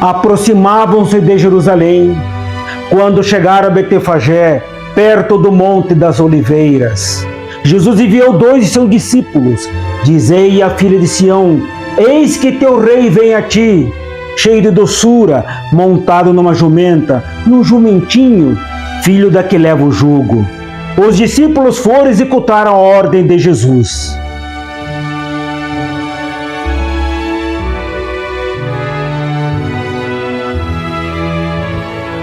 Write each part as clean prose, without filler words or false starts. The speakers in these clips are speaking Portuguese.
Aproximavam-se de Jerusalém, quando chegaram a Betefagé, perto do Monte das Oliveiras. Jesus enviou 2 de seus discípulos: dizei à filha de Sião: eis que teu rei vem a ti, cheio de doçura, montado numa jumenta, num jumentinho, filho da que leva o jugo. Os discípulos foram e executaram a ordem de Jesus.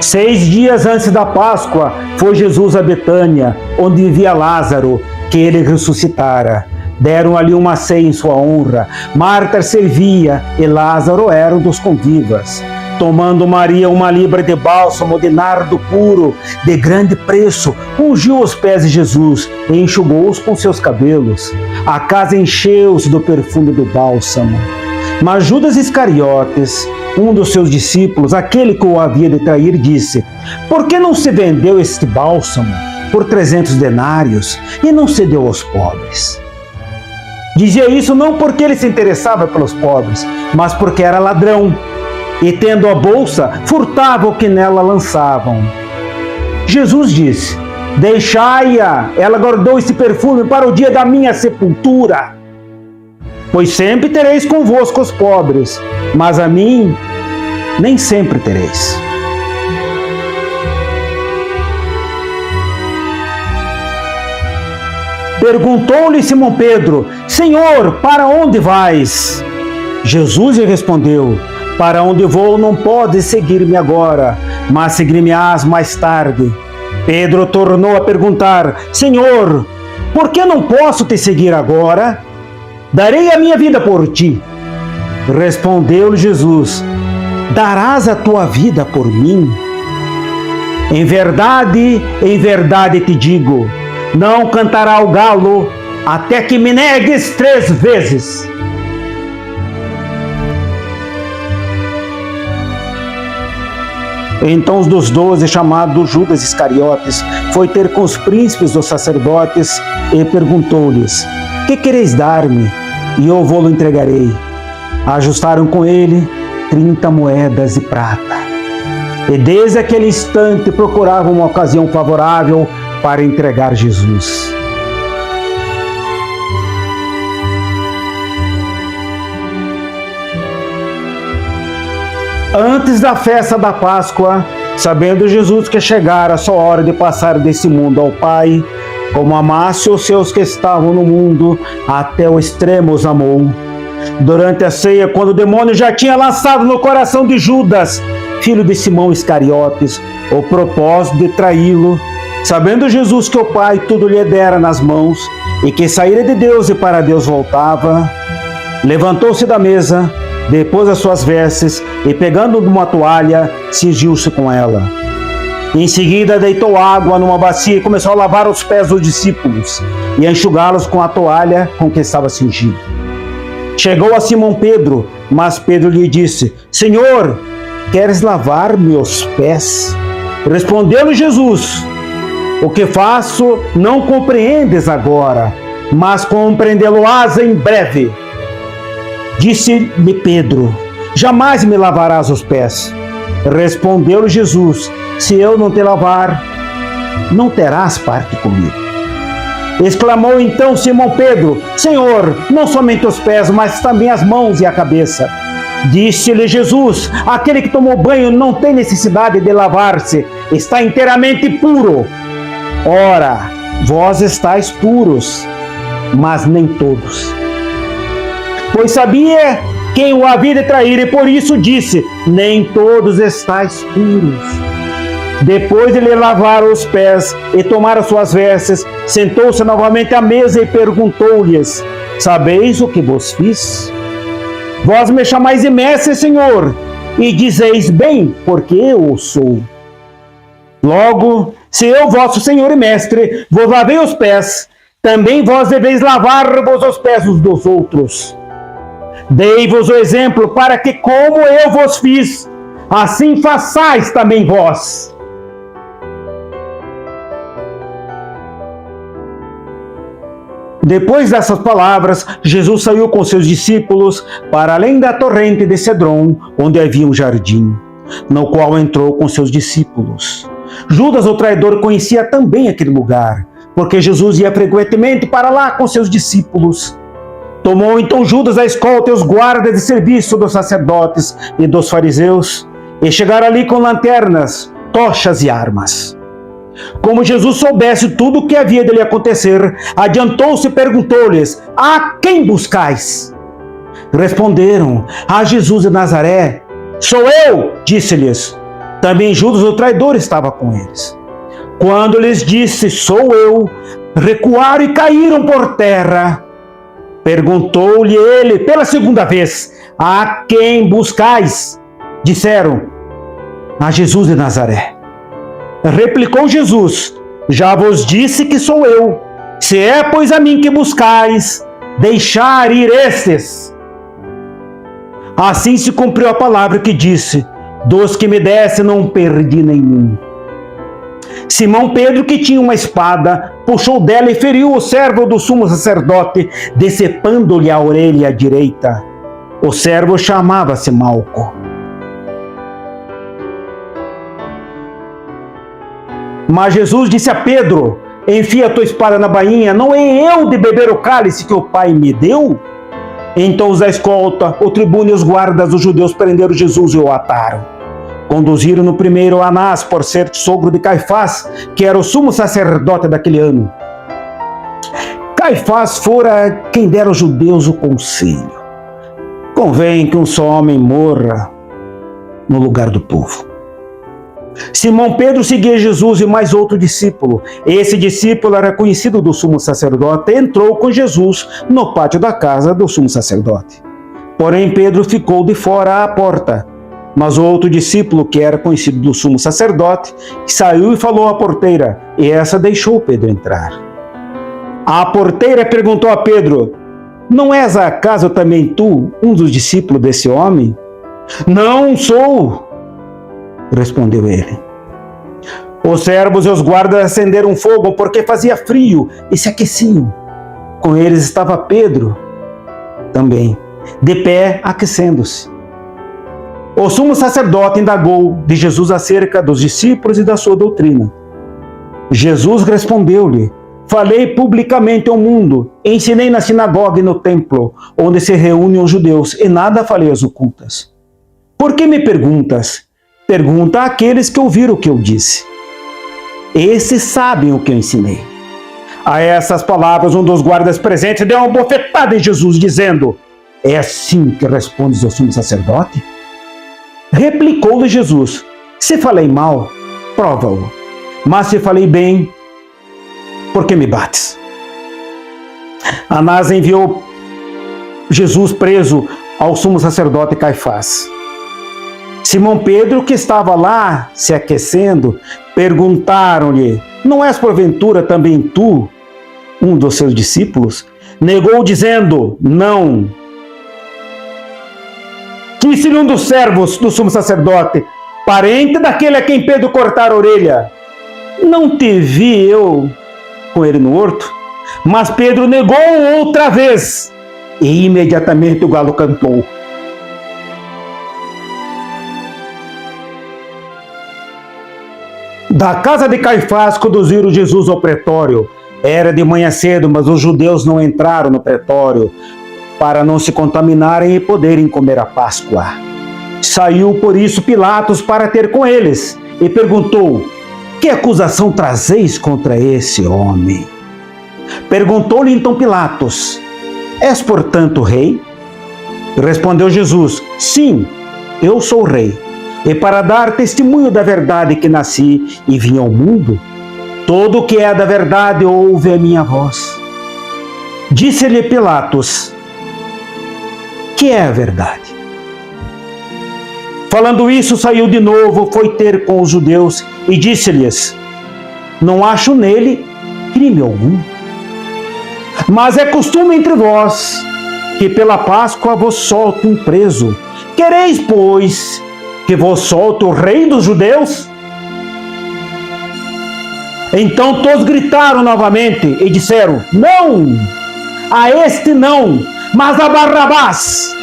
Seis dias antes da Páscoa, foi Jesus a Betânia, onde vivia Lázaro, que ele ressuscitara. Deram ali uma ceia em sua honra. Marta servia e Lázaro era um dos convivas. Tomando Maria uma libra de bálsamo de nardo puro, de grande preço, ungiu os pés de Jesus e enxugou-os com seus cabelos. A casa encheu-se do perfume do bálsamo. Mas Judas Iscariotes, um dos seus discípulos, aquele que o havia de trair, disse: por que não se vendeu este bálsamo por 300 denários e não se deu aos pobres? Dizia isso não porque ele se interessava pelos pobres, mas porque era ladrão e, tendo a bolsa, furtava o que nela lançavam. Jesus disse: deixai-a, ela guardou esse perfume para o dia da minha sepultura. Pois sempre tereis convosco os pobres, mas a mim nem sempre tereis. Perguntou-lhe Simão Pedro: Senhor, para onde vais? Jesus lhe respondeu: para onde vou não podes seguir-me agora, mas seguir-me-ás mais tarde. Pedro tornou a perguntar: Senhor, por que não posso te seguir agora? Darei a minha vida por ti. Respondeu-lhe Jesus: darás a tua vida por mim? Em verdade te digo, não cantará o galo até que me negues 3 vezes. Então os dos 12, chamado Judas Iscariotes, foi ter com os príncipes dos sacerdotes e perguntou-lhes: que quereis dar-me? E eu vou-lo entregarei. Ajustaram com ele 30 moedas de prata. E desde aquele instante procuravam uma ocasião favorável para entregar Jesus. Antes da festa da Páscoa, sabendo Jesus que chegara a sua hora de passar desse mundo ao Pai, como amasse os seus que estavam no mundo, até o extremo os amou. Durante a ceia, quando o demônio já tinha lançado no coração de Judas, filho de Simão Iscariotes, o propósito de traí-lo, sabendo Jesus que o Pai tudo lhe dera nas mãos, e que saíra de Deus e para Deus voltava, levantou-se da mesa, depôs as suas vestes, e pegando uma toalha, cingiu-se com ela. Em seguida deitou água numa bacia e começou a lavar os pés dos discípulos e a enxugá-los com a toalha com que estava cingido. Chegou a Simão Pedro, mas Pedro lhe disse: Senhor, queres lavar meus pés? Respondeu-lhe Jesus: o que faço não compreendes agora, mas compreendê-lo-ás em breve. Disse-lhe Pedro: jamais me lavarás os pés. Respondeu-lhe Jesus: se eu não te lavar, não terás parte comigo. Exclamou então Simão Pedro: Senhor, não somente os pés, mas também as mãos e a cabeça. Disse-lhe Jesus: aquele que tomou banho não tem necessidade de lavar-se, está inteiramente puro. Ora, vós estáis puros, mas nem todos. Pois sabia quem o havia de trair, e por isso disse: nem todos estáis puros. Depois de lhe lavar os pés e tomar as suas vestes, sentou-se novamente à mesa e perguntou-lhes: sabeis o que vos fiz? Vós me chamais de mestre, Senhor, e dizeis bem, porque eu o sou. Logo, se eu, vosso Senhor e mestre, vos lavei os pés, também vós deveis lavar-vos os pés uns dos outros. Dei-vos o exemplo para que, como eu vos fiz, assim façais também vós. Depois dessas palavras, Jesus saiu com seus discípulos para além da torrente de Cedron, onde havia um jardim, no qual entrou com seus discípulos. Judas, o traidor, conhecia também aquele lugar, porque Jesus ia frequentemente para lá com seus discípulos. Tomou então Judas a escolta e os guardas de serviço dos sacerdotes e dos fariseus, e chegaram ali com lanternas, tochas e armas. Como Jesus soubesse tudo o que havia de lhe acontecer, adiantou-se e perguntou-lhes: a quem buscais? Responderam: a Jesus de Nazaré. Sou eu, disse-lhes. Também Judas, o traidor, estava com eles. Quando lhes disse: sou eu, recuaram e caíram por terra. Perguntou-lhe ele pela segunda vez: a quem buscais? Disseram: a Jesus de Nazaré. Replicou Jesus: já vos disse que sou eu. Se é, pois, a mim que buscais, deixar ir estes. Assim se cumpriu a palavra que disse: dos que me desse não perdi nenhum. Simão Pedro, que tinha uma espada, puxou dela e feriu o servo do sumo sacerdote, decepando-lhe a orelha direita. O servo chamava-se Malco. Mas Jesus disse a Pedro: enfia a tua espada na bainha, não é eu de beber o cálice que o Pai me deu? Então os da escolta, o tribuno e os guardas dos judeus prenderam Jesus e o ataram. Conduziram-no primeiro a Anás, por ser sogro de Caifás, que era o sumo sacerdote daquele ano. Caifás fora quem dera aos judeus o conselho: convém que um só homem morra no lugar do povo. Simão Pedro seguia Jesus e mais outro discípulo. Esse discípulo era conhecido do sumo sacerdote e entrou com Jesus no pátio da casa do sumo sacerdote. Porém, Pedro ficou de fora à porta. Mas o outro discípulo, que era conhecido do sumo sacerdote, saiu e falou à porteira, e essa deixou Pedro entrar. A porteira perguntou a Pedro: não és acaso também tu um dos discípulos desse homem? Não sou, respondeu ele. Os servos e os guardas acenderam fogo porque fazia frio e se aqueciam. Com eles estava Pedro também, de pé, aquecendo-se. O sumo sacerdote indagou de Jesus acerca dos discípulos e da sua doutrina. Jesus respondeu-lhe: falei publicamente ao mundo, ensinei na sinagoga e no templo, onde se reúnem os judeus, e nada falei às ocultas. Por que me perguntas? Pergunta àqueles que ouviram o que eu disse. Esses sabem o que eu ensinei. A essas palavras, um dos guardas presentes deu uma bofetada em Jesus, dizendo: é assim que respondes ao sumo sacerdote? Replicou-lhe Jesus: se falei mal, prova-o. Mas se falei bem, por que me bates? Anás enviou Jesus preso ao sumo sacerdote Caifás. Simão Pedro, que estava lá se aquecendo, perguntaram-lhe: não és porventura também tu um dos seus discípulos? Negou dizendo: não. Disse-lhe um dos servos do sumo sacerdote, parente daquele a quem Pedro cortara a orelha: não te vi eu com ele no horto? Mas Pedro negou outra vez, e imediatamente o galo cantou. Da casa de Caifás conduziram Jesus ao pretório. Era de manhã cedo, mas os judeus não entraram no pretório para não se contaminarem e poderem comer a Páscoa. Saiu por isso Pilatos para ter com eles e perguntou: que acusação trazeis contra esse homem? Perguntou-lhe então Pilatos: és portanto rei? Respondeu Jesus: sim, eu sou rei. E para dar testemunho da verdade que nasci e vim ao mundo, todo o que é da verdade ouve a minha voz. Disse-lhe Pilatos: que é a verdade? Falando isso, saiu de novo, foi ter com os judeus e disse-lhes: não acho nele crime algum. Mas é costume entre vós que pela Páscoa vos solte um preso. Quereis, pois, que vos solte o rei dos judeus? Então todos gritaram novamente e disseram: não! a este não, mas a Barrabás.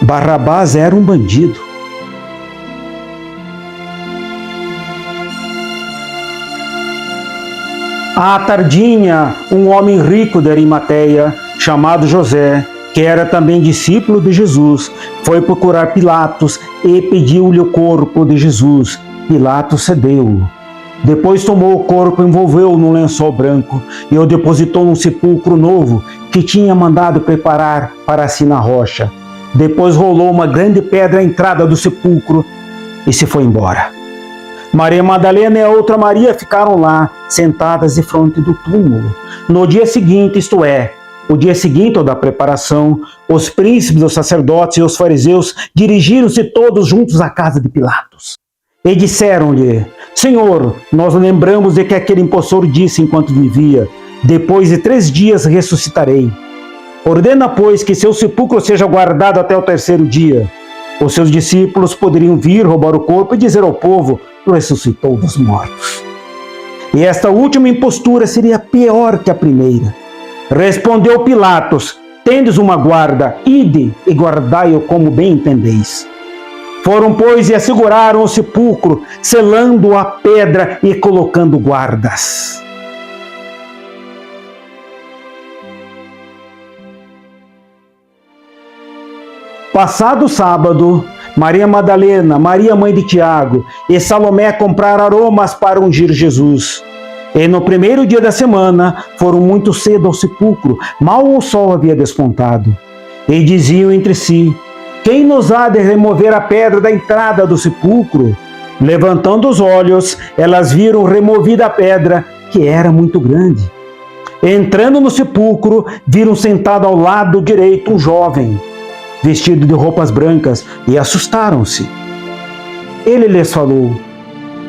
Barrabás era um bandido. À tardinha, um homem rico de Arimateia, chamado José, que era também discípulo de Jesus, foi procurar Pilatos e pediu-lhe o corpo de Jesus. Pilatos cedeu. Depois tomou o corpo, envolveu-o num lençol branco e o depositou num sepulcro novo que tinha mandado preparar para si na rocha. Depois rolou uma grande pedra à entrada do sepulcro e se foi embora. Maria Madalena e a outra Maria ficaram lá, sentadas de frente do túmulo. No dia seguinte, isto é, o dia seguinte ao da preparação, os príncipes, os sacerdotes e os fariseus dirigiram-se todos juntos à casa de Pilatos. E disseram-lhe: Senhor, nós lembramos de que aquele impostor disse enquanto vivia: depois de 3 dias ressuscitarei. Ordena, pois, que seu sepulcro seja guardado até o 3º dia. Os seus discípulos poderiam vir roubar o corpo e dizer ao povo: ressuscitou dos mortos. E esta última impostura seria pior que a primeira. Respondeu Pilatos: tendes uma guarda, ide e guardai-o como bem entendeis. Foram, pois, e asseguraram o sepulcro, selando a pedra e colocando guardas. Passado o sábado, Maria Madalena, Maria mãe de Tiago e Salomé compraram aromas para ungir Jesus. E no 1º dia da semana foram muito cedo ao sepulcro, mal o sol havia despontado. E diziam entre si: quem nos há de remover a pedra da entrada do sepulcro? Levantando os olhos, elas viram removida a pedra, que era muito grande. Entrando no sepulcro, viram sentado ao lado direito um jovem, vestido de roupas brancas, e assustaram-se. Ele lhes falou: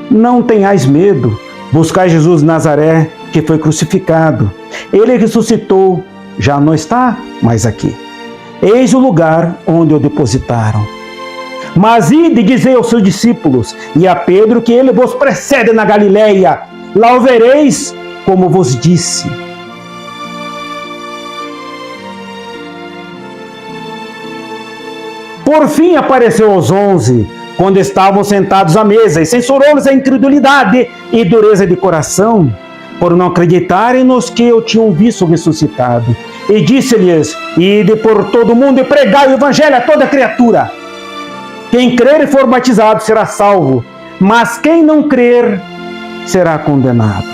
não tenhais medo, buscai Jesus de Nazaré, que foi crucificado. Ele ressuscitou, já não está mais aqui. Eis o lugar onde o depositaram. Mas ide, dizei aos seus discípulos e a Pedro que ele vos precede na Galileia. Lá o vereis, como vos disse. Por fim apareceu aos 11, quando estavam sentados à mesa, e censurou-lhes a incredulidade e dureza de coração, por não acreditarem nos que o tinham visto ressuscitado. E disse-lhes: ide por todo o mundo e pregai o evangelho a toda criatura. Quem crer e for batizado será salvo, mas quem não crer será condenado.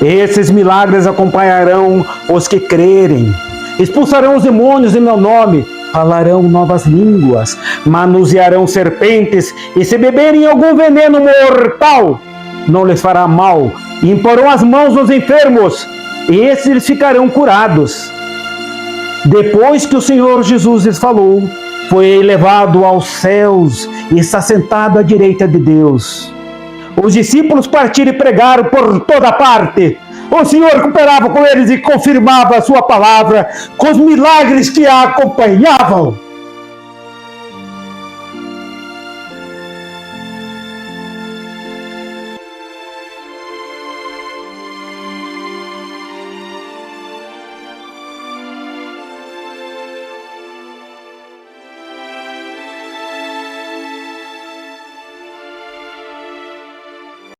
Esses milagres acompanharão os que crerem. Expulsarão os demônios em meu nome, falarão novas línguas, manusearão serpentes, e se beberem algum veneno mortal, não lhes fará mal. Imporão as mãos nos enfermos, e esses ficarão curados. Depois que o Senhor Jesus lhes falou, foi elevado aos céus e está sentado à direita de Deus. Os discípulos partiram e pregaram por toda parte. O Senhor cooperava com eles e confirmava a sua palavra com os milagres que a acompanhavam.